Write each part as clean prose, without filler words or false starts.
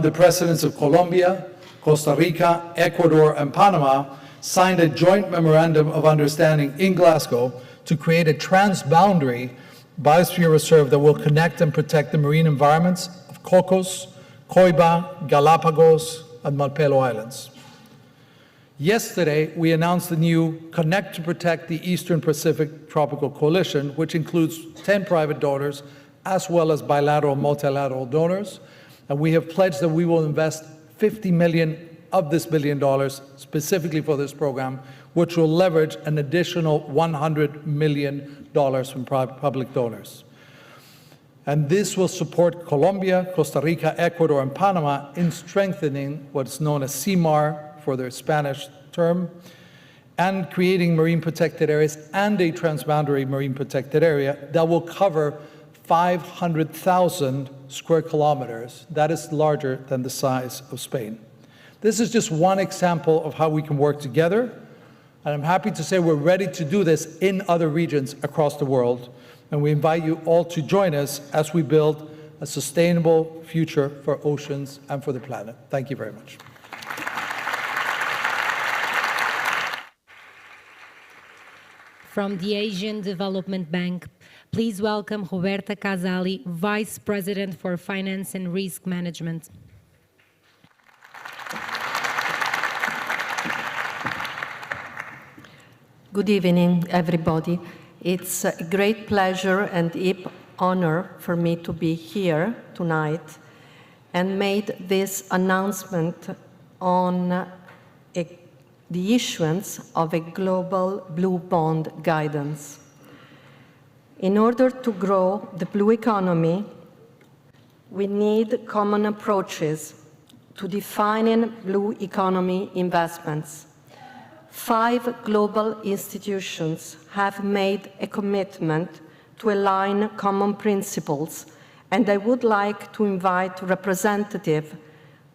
The presidents of Colombia, Costa Rica, Ecuador, and Panama signed a joint memorandum of understanding in Glasgow to create a transboundary biosphere reserve that will connect and protect the marine environments of Cocos, Coiba, Galapagos, and Malpelo Islands. Yesterday, we announced the new Connect to Protect the Eastern Pacific Tropical Coalition, which includes 10 private donors, as well as bilateral, multilateral donors. And we have pledged that we will invest $50 million of this $1 billion specifically for this program, which will leverage an additional $100 million from public donors. And this will support Colombia, Costa Rica, Ecuador, and Panama in strengthening what's known as CMAR, for their Spanish term, and creating marine protected areas and a transboundary marine protected area that will cover 500,000 square kilometers. That is larger than the size of Spain. This is just one example of how we can work together, and I'm happy to say we're ready to do this in other regions across the world, and we invite you all to join us as we build a sustainable future for oceans and for the planet. Thank you very much. From the Asian Development Bank, please welcome Roberta Casali, Vice President for Finance and Risk Management. Good evening, everybody. It's a great pleasure and deep honor for me to be here tonight and made this announcement on the issuance of a global blue bond guidance. In order to grow the blue economy, we need common approaches to defining blue economy investments. 5 global institutions have made a commitment to align common principles, and I would like to invite representatives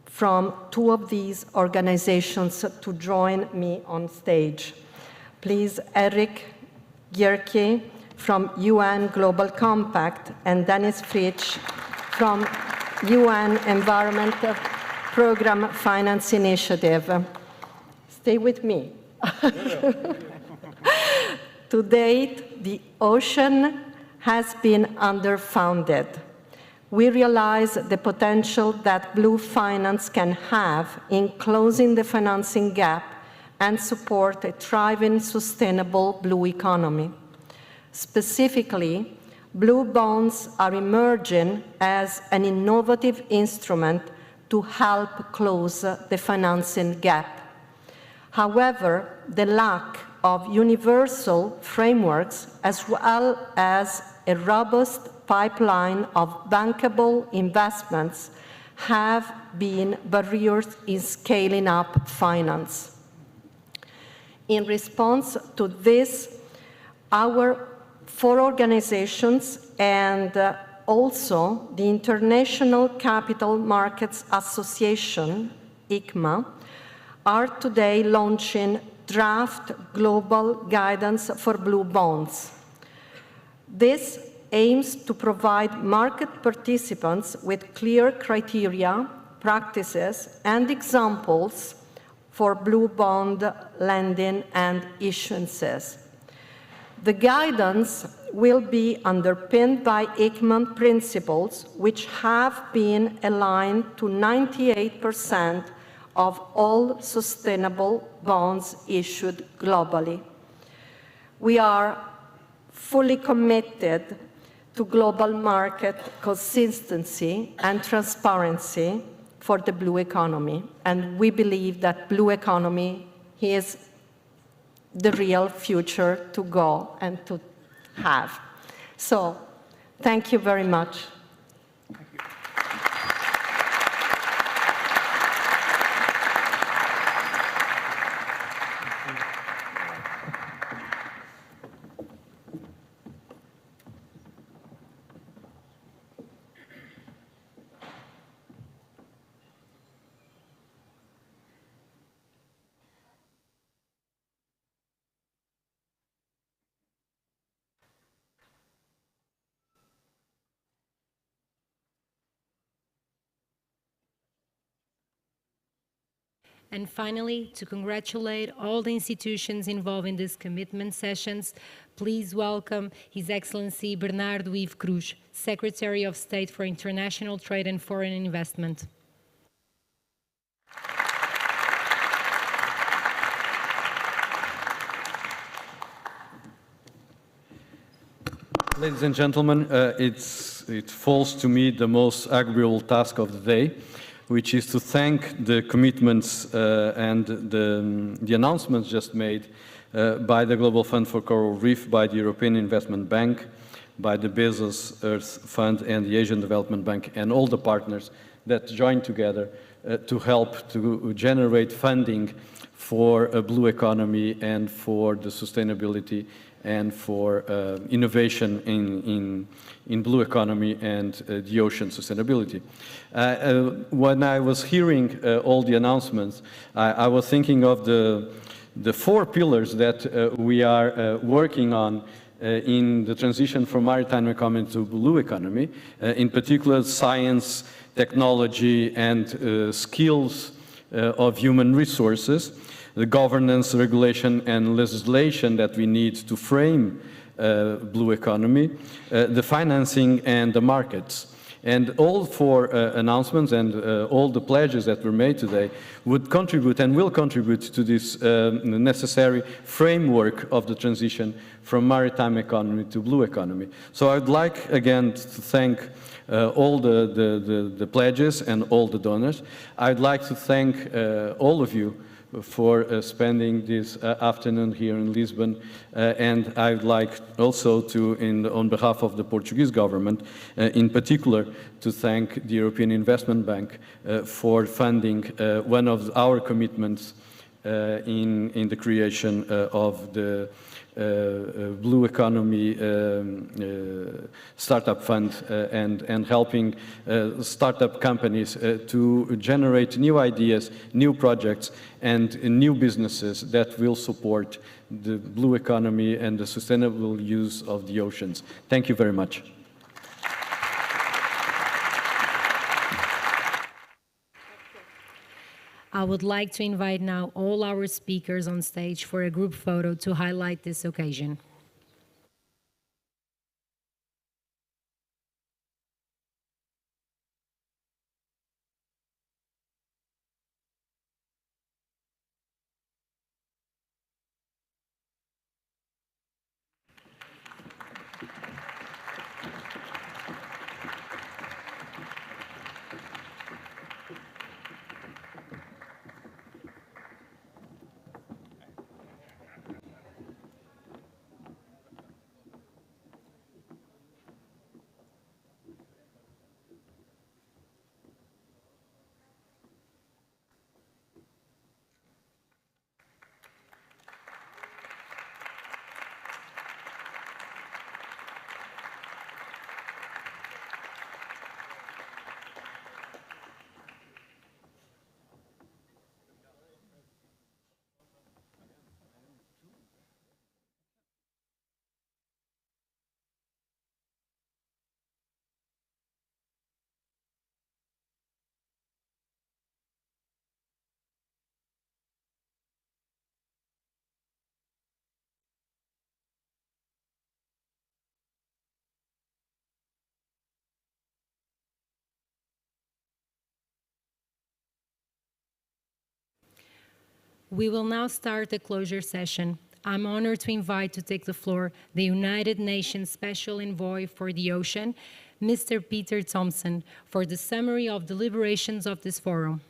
from 2 of these organizations to join me on stage. Please, Eric Gierke from UN Global Compact and Dennis Fritsch from UN Environment Program Finance Initiative. Stay with me. To date, the ocean has been underfunded. We realize the potential that blue finance can have in closing the financing gap and support a thriving, sustainable blue economy. Specifically, blue bonds are emerging as an innovative instrument to help close the financing gap. However, the lack of universal frameworks as well as a robust pipeline of bankable investments have been barriers in scaling up finance. In response to this, our 4 organizations and also the International Capital Markets Association, ICMA, are today launching draft global guidance for blue bonds. This aims to provide market participants with clear criteria, practices, and examples for blue bond lending and issuances. The guidance will be underpinned by ICMA principles, which have been aligned to 98% of all sustainable bonds issued globally. We are fully committed to global market consistency and transparency for the blue economy, and we believe that blue economy is the real future to go and to have. So, thank you very much. And finally, to congratulate all the institutions involved in these commitment sessions, please welcome His Excellency Bernardo Ivo Cruz, Secretary of State for International Trade and Foreign Investment. Ladies and gentlemen, it falls to me the most agreeable task of the day, which is to thank the commitments and the announcements just made by the Global Fund for Coral Reef, by the European Investment Bank, by the Bezos Earth Fund and the Asian Development Bank, and all the partners that joined together to help to generate funding for a blue economy and for the sustainability and for innovation in blue economy and the ocean sustainability. When I was hearing all the announcements, I was thinking of the four pillars that we are working on in the transition from maritime economy to blue economy, in particular science, technology, and skills of human resources, the governance, regulation, and legislation that we need to frame blue economy, the financing, and the markets. And all four announcements and all the pledges that were made today would contribute and will contribute to this necessary framework of the transition from maritime economy to blue economy. So I'd like again to thank all the pledges and all the donors. I'd like to thank all of you for spending this afternoon here in Lisbon, and I'd like also to, on behalf of the Portuguese government, in particular, to thank the European Investment Bank for funding one of our commitments in the creation of the Blue Economy Startup Fund and helping startup companies to generate new ideas, new projects, and new businesses that will support the blue economy and the sustainable use of the oceans. Thank you very much. I would like to invite now all our speakers on stage for a group photo to highlight this occasion. We will now start the closure session. I'm honored to invite to take the floor the United Nations Special Envoy for the Ocean, Mr. Peter Thompson, for the summary of deliberations of this forum.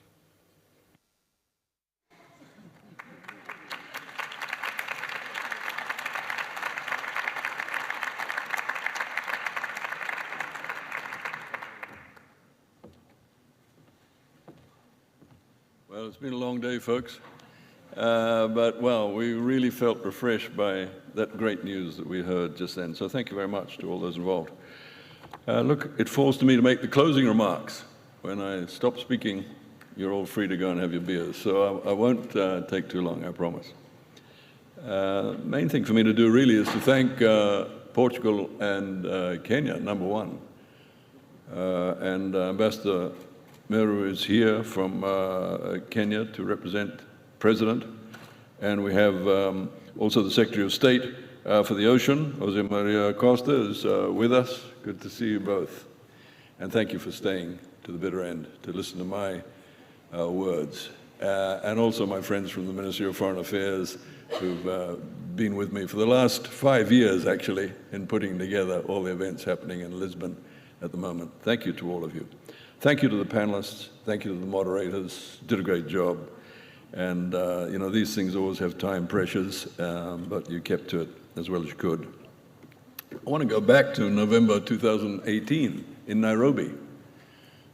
Well, it's been a long day, folks. But, well, we really felt refreshed by that great news that we heard just then. So thank you very much to all those involved. Look, it falls to me to make the closing remarks. When I stop speaking, you're all free to go and have your beers. So I won't take too long, I promise. Main thing for me to do really is to thank Portugal and Kenya, number one, and Ambassador Meru is here from Kenya to represent President. And we have also the Secretary of State for the Ocean, Jose Maria Costa, is with us. Good to see you both. And thank you for staying to the bitter end to listen to my words. And also my friends from the Ministry of Foreign Affairs who've been with me for the last 5 years, actually, in putting together all the events happening in Lisbon at the moment. Thank you to all of you. Thank you to the panelists. Thank you to the moderators. Did a great job. And, you know, these things always have time pressures, but you kept to it as well as you could. I want to go back to November 2018 in Nairobi,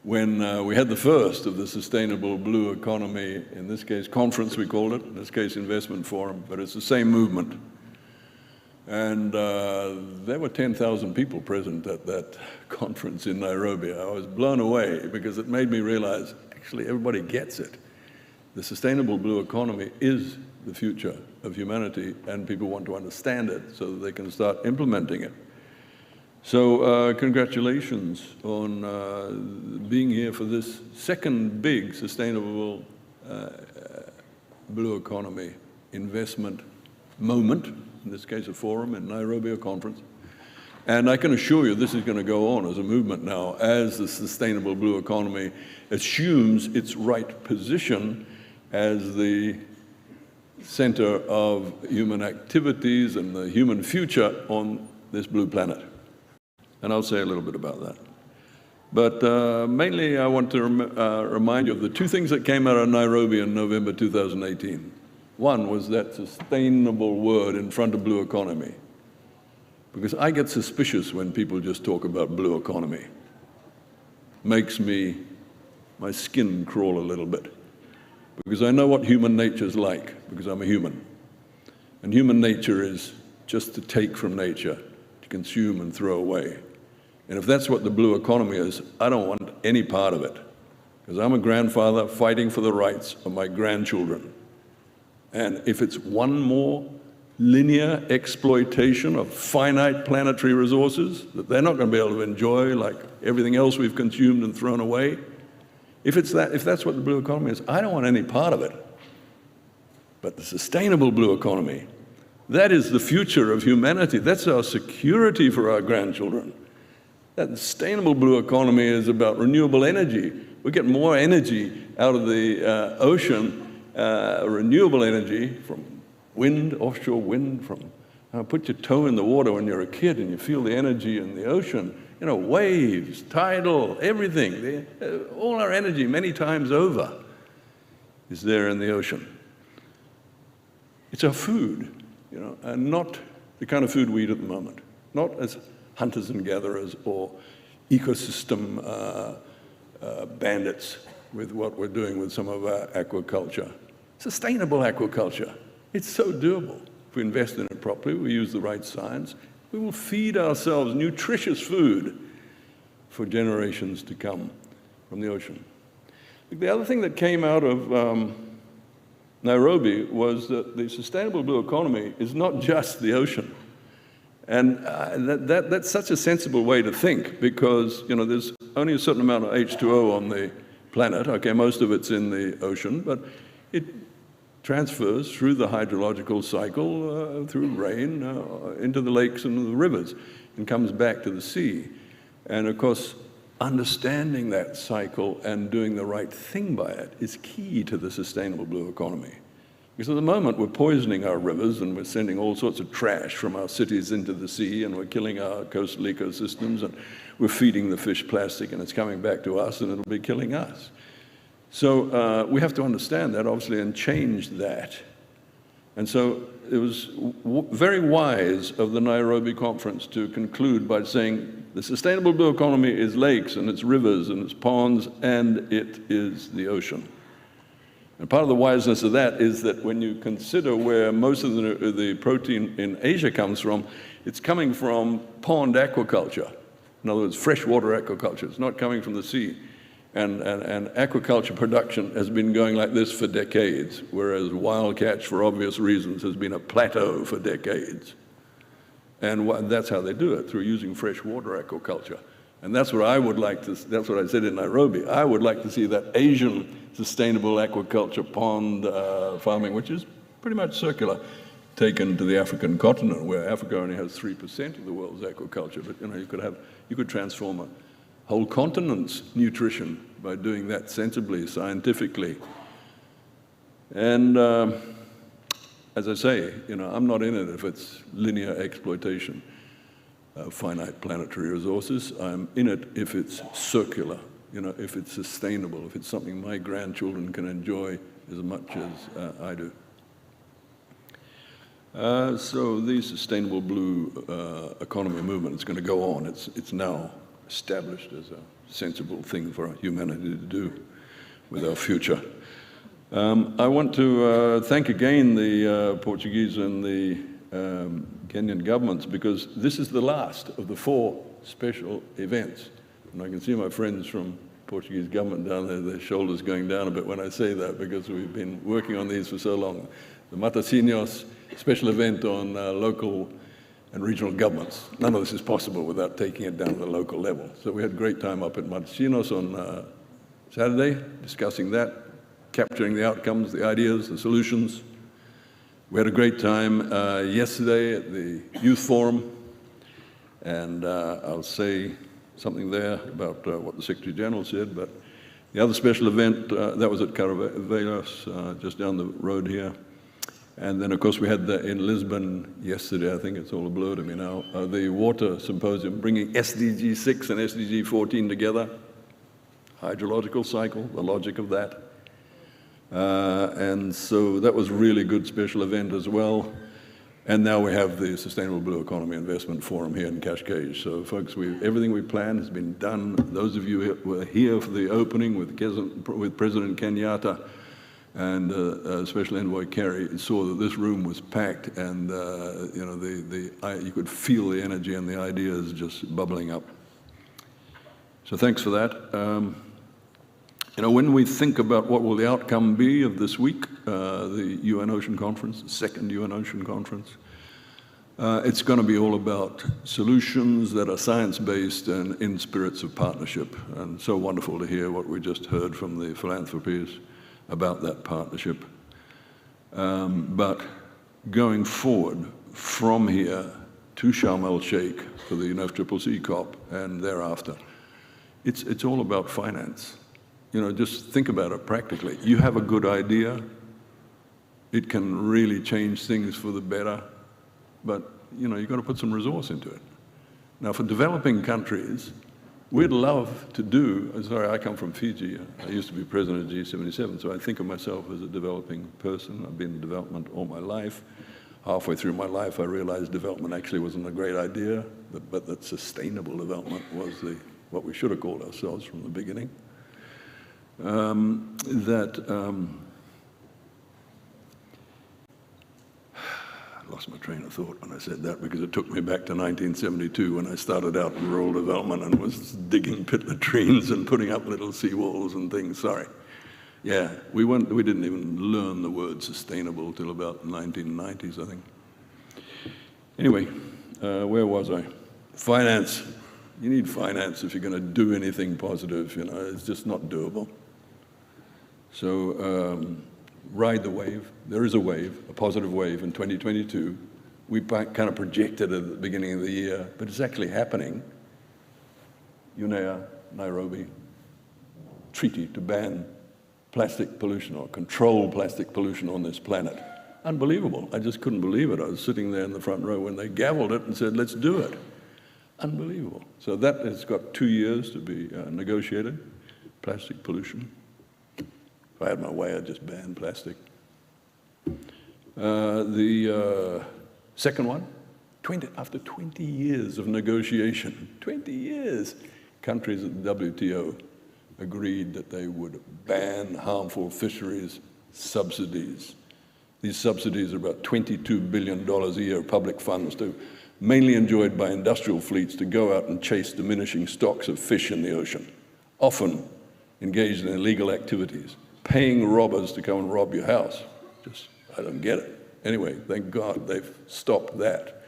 when we had the first of the Sustainable Blue Economy, in this case conference we called it, in this case investment forum, but it's the same movement. And there were 10,000 people present at that conference in Nairobi. I was blown away because it made me realize, actually, everybody gets it. The Sustainable Blue Economy is the future of humanity, and people want to understand it so that they can start implementing it. So congratulations on being here for this second big Sustainable Blue Economy investment moment, in this case a forum in Nairobi, a conference. And I can assure you this is going to go on as a movement now as the Sustainable Blue Economy assumes its right position as the center of human activities and the human future on this blue planet. And I'll say a little bit about that. But mainly I want to remind you of the two things that came out of Nairobi in November 2018. One was that sustainable word in front of blue economy, because I get suspicious when people just talk about blue economy. Makes my skin crawl a little bit, because I know what human nature's like, because I'm a human. And human nature is just to take from nature, to consume and throw away. And if that's what the blue economy is, I don't want any part of it, because I'm a grandfather fighting for the rights of my grandchildren. And if it's one more linear exploitation of finite planetary resources that they're not going to be able to enjoy like everything else we've consumed and thrown away, if that's what the blue economy is, I don't want any part of it. But the sustainable blue economy, that is the future of humanity. That's our security for our grandchildren. That sustainable blue economy is about renewable energy. We get more energy out of the ocean, renewable energy from wind, offshore wind, from put your toe in the water when you're a kid and you feel the energy in the ocean. You know, waves, tidal, everything. All our energy, many times over, is there in the ocean. It's our food, you know, and not the kind of food we eat at the moment. Not as hunters and gatherers or ecosystem bandits with what we're doing with some of our aquaculture. Sustainable aquaculture. It's so doable. If we invest in it properly, we use the right science, we will feed ourselves nutritious food for generations to come from the ocean. The other thing that came out of Nairobi was that the sustainable blue economy is not just the ocean. And that's such a sensible way to think, because, you know, there's only a certain amount of H2O on the planet. Okay, most of it's in the ocean, but it transfers through the hydrological cycle, through rain, into the lakes and the rivers, and comes back to the sea. And of course, understanding that cycle and doing the right thing by it is key to the sustainable blue economy. Because at the moment, we're poisoning our rivers and we're sending all sorts of trash from our cities into the sea, and we're killing our coastal ecosystems, and we're feeding the fish plastic, and it's coming back to us, and it'll be killing us. So we have to understand that, obviously, and change that. And so it was very wise of the Nairobi conference to conclude by saying the sustainable blue economy is lakes, and it's rivers, and it's ponds, and it is the ocean. And part of the wiseness of that is that when you consider where most of the protein in Asia comes from, it's coming from pond aquaculture. In other words, freshwater aquaculture. It's not coming from the sea. And aquaculture production has been going like this for decades, whereas wild catch, for obvious reasons, has been a plateau for decades. And that's how they do it, through using freshwater aquaculture. And that's what I would like to, that's what I said in Nairobi. I would like to see that Asian sustainable aquaculture pond farming, which is pretty much circular, taken to the African continent, where Africa only has 3% of the world's aquaculture. But you could transform a whole continent's nutrition by doing that sensibly, scientifically. And as I say, I'm not in it if it's linear exploitation of finite planetary resources. I'm in it if it's circular, if it's sustainable, if it's something my grandchildren can enjoy as much as I do. So the sustainable blue economy movement is going to go on. It's now established as a sensible thing for humanity to do with our future. I want to thank again the Portuguese and the Kenyan governments, because this is the last of the 4 special events. And I can see my friends from Portuguese government down there, their shoulders going down a bit when I say that, because we've been working on these for so long. The Matosinhos special event on local and regional governments. None of this is possible without taking it down to the local level. So we had a great time up at Matosinhos on Saturday, discussing that, capturing the outcomes, the ideas, the solutions. We had a great time yesterday at the Youth Fórum, and I'll say something there about what the Secretary General said, but the other special event, that was at Caravelos, just down the road here. And then, of course, we had in Lisbon yesterday, I think it's all a blur to me now, the water symposium, bringing SDG 6 and SDG 14 together, hydrological cycle, the logic of that. And so that was a really good special event as well. And now we have the Sustainable Blue Economy Investment Forum here in Cascais. So, folks, everything we planned has been done. Those of you who were here for the opening with President Kenyatta and Special Envoy Kerry saw that this room was packed, and you could feel the energy and the ideas just bubbling up. So thanks for that. When we think about what will the outcome be of this week, the UN Ocean Conference, the second UN Ocean Conference, it's going to be all about solutions that are science-based and in spirits of partnership. And so wonderful to hear what we just heard from the philanthropies about that partnership. But going forward from here to Sharm el-Sheikh for the UNFCCC COP and thereafter, it's all about finance. Just think about it practically. You have a good idea, it can really change things for the better, but you've got to put some resource into it. Now, for developing countries, we'd love to do, sorry, I come from Fiji. I used to be president of G77, so I think of myself as a developing person. I've been in development all my life. Halfway through my life, I realized development actually wasn't a great idea, but that sustainable development was what we should have called ourselves from the beginning. I lost my train of thought when I said that, because it took me back to 1972 when I started out in rural development and was digging pit latrines and putting up little seawalls and things. Sorry. Yeah, we didn't even learn the word sustainable till about the 1990s, I think. Anyway, where was I? Finance. You need finance if you're going to do anything positive. It's just not doable. So ride the wave. There is a wave, a positive wave in 2022. We kind of projected it at the beginning of the year, but it's actually happening. UNEA, Nairobi, treaty to ban plastic pollution or control plastic pollution on this planet. Unbelievable. I just couldn't believe it. I was sitting there in the front row when they gavelled it and said, let's do it. Unbelievable. So that has got 2 years to be negotiated, plastic pollution. If I had my way, I'd just ban plastic. The second one, after 20 years of negotiation, 20 years, countries at the WTO agreed that they would ban harmful fisheries subsidies. These subsidies are about $22 billion a year of public funds, mainly enjoyed by industrial fleets to go out and chase diminishing stocks of fish in the ocean, often engaged in illegal activities, paying robbers to come and rob your house. I don't get it. Anyway, thank God they've stopped that.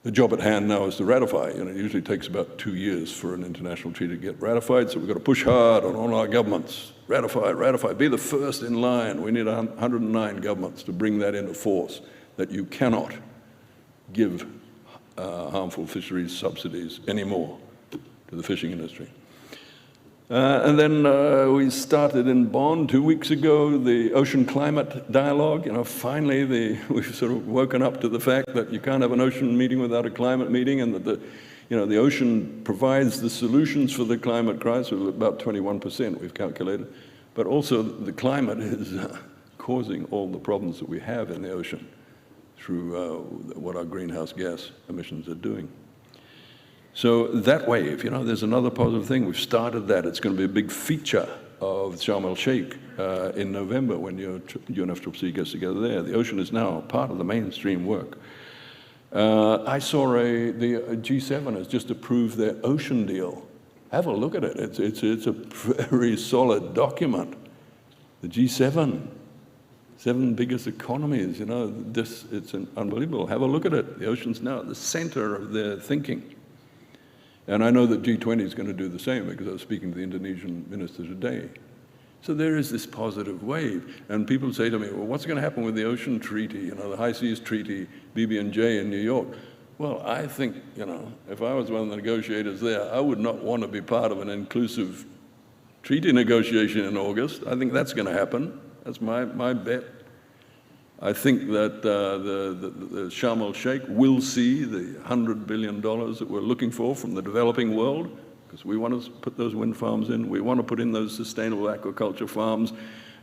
The job at hand now is to ratify. You know, it usually takes about 2 years for an international treaty to get ratified, so we've got to push hard on all our governments. Ratify, ratify, be the first in line. We need 109 governments to bring that into force, that you cannot give harmful fisheries subsidies anymore to the fishing industry. And then we started in Bonn 2 weeks ago, the ocean climate dialogue. You know, finally we've sort of woken up to the fact that you can't have an ocean meeting without a climate meeting, and that the ocean provides the solutions for the climate crisis, about 21% we've calculated. But also the climate is causing all the problems that we have in the ocean through what our greenhouse gas emissions are doing. So that wave, you know, there's another positive thing. We've started that. It's going to be a big feature of Sharm el-Sheikh in November when UNFCCC gets together there. The ocean is now part of the mainstream work. I saw the G7 has just approved their ocean deal. Have a look at it. It's a very solid document. The G7, 7 biggest economies, you know, it's unbelievable. Have a look at it. The ocean's now at the center of their thinking. And I know that G20 is going to do the same, because I was speaking to the Indonesian minister today. So there is this positive wave. And people say to me, well, what's going to happen with the ocean treaty, you know, the High Seas Treaty, BB&J in New York? Well, I think, you know, if I was one of the negotiators there, I would not want to be part of an inclusive treaty negotiation in August. I think that's going to happen. That's my bet. I think that the Sharm el-Sheikh will see the $100 billion that we're looking for from the developing world, because we want to put those wind farms in. We want to put in those sustainable aquaculture farms.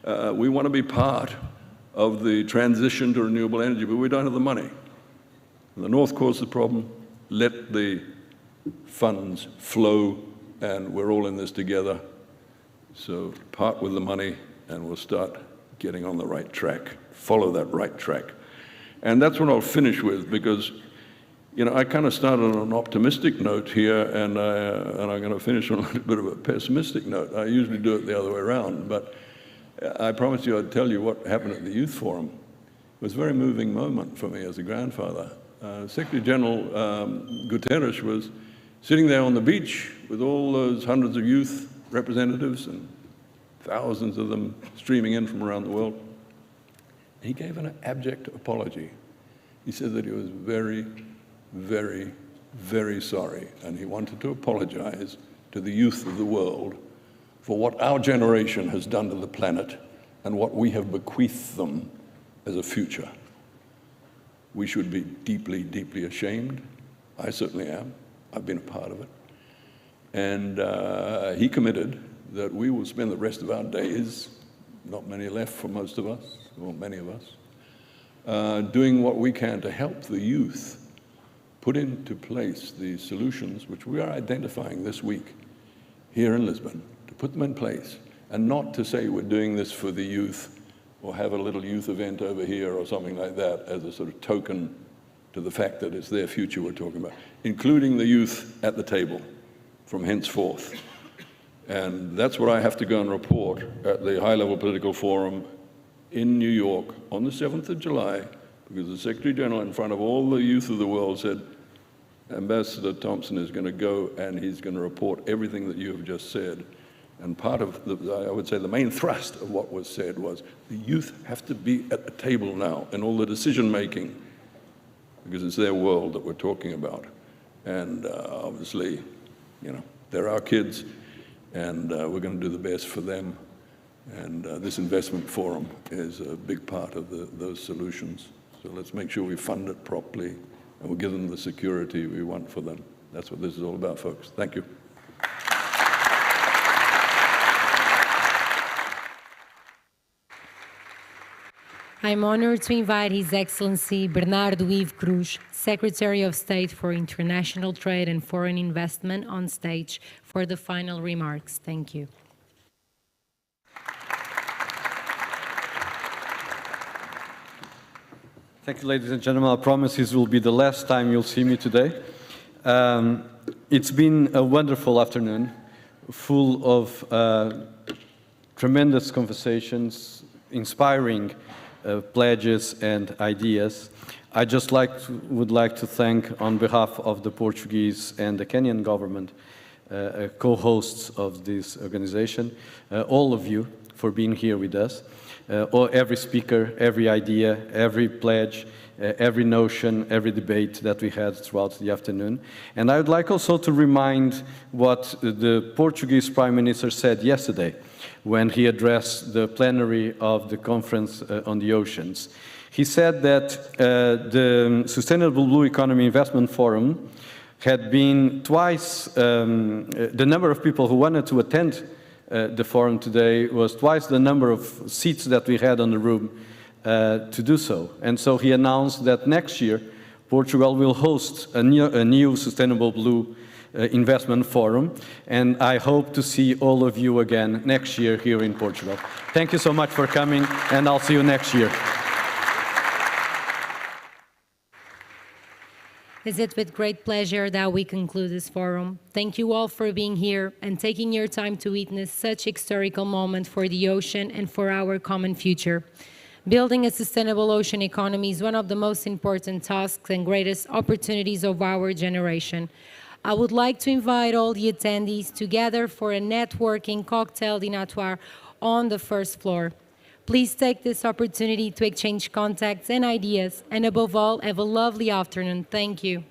We want to be part of the transition to renewable energy, but we don't have the money. The North caused the problem. Let the funds flow, and we're all in this together. So part with the money, and we'll start getting on the right track. Follow that right track. And that's what I'll finish with, because, you know, I kind of started on an optimistic note here, and I'm going to finish on a little bit of a pessimistic note. I usually do it the other way around, but I promised you I'd tell you what happened at the Youth Forum. It was a very moving moment for me as a grandfather. Secretary General Guterres was sitting there on the beach with all those hundreds of youth representatives and thousands of them streaming in from around the world. He gave an abject apology. He said that he was very, very, very sorry, and he wanted to apologize to the youth of the world for what our generation has done to the planet and what we have bequeathed them as a future. We should be deeply, deeply ashamed. I certainly am. I've been a part of it. And he committed that we will spend the rest of our days, not many left for most of us, or many of us, doing what we can to help the youth put into place the solutions which we are identifying this week here in Lisbon, to put them in place, and not to say we're doing this for the youth or have a little youth event over here or something like that as a sort of token to the fact that it's their future we're talking about, including the youth at the table from henceforth. And that's what I have to go and report at the high-level political forum in New York on the 7th of July, because the Secretary General in front of all the youth of the world said, Ambassador Thompson is going to go and he's going to report everything that you have just said. And part of, I would say, the main thrust of what was said was the youth have to be at the table now in all the decision-making, because it's their world that we're talking about. And obviously, you know, they're our kids, and we're going to do the best for them. And this investment forum is a big part of those solutions. So let's make sure we fund it properly, and we'll give them the security we want for them. That's what this is all about, folks. Thank you. I'm honored to invite His Excellency Bernardo Ivo Cruz, Secretary of State for International Trade and Foreign Investment, on stage for the final remarks. Thank you. Thank you, ladies and gentlemen. I promise this will be the last time you'll see me today. It's been a wonderful afternoon, full of tremendous conversations, inspiring pledges and ideas. I just would like to thank, on behalf of the Portuguese and the Kenyan government, co-hosts of this organization, all of you for being here with us, or every speaker, every idea, every pledge, every notion, every debate that we had throughout the afternoon. And I would like also to remind what the Portuguese Prime Minister said yesterday when he addressed the plenary of the Conference on the Oceans. He said that the Sustainable Blue Economy Investment Forum had been twice, the number of people who wanted to attend the forum today was twice the number of seats that we had on the room to do so. And so he announced that next year, Portugal will host a new Sustainable Blue Investment Forum, and I hope to see all of you again next year here in Portugal. Thank you so much for coming, and I'll see you next year. Is it with great pleasure that we conclude this forum? Thank you all for being here and taking your time to witness such historical moment for the ocean and for our common future. Building a sustainable ocean economy is one of the most important tasks and greatest opportunities of our generation. I would like to invite all the attendees to gather for a networking cocktail dînatoire on the first floor. Please take this opportunity to exchange contacts and ideas, and above all, have a lovely afternoon. Thank you.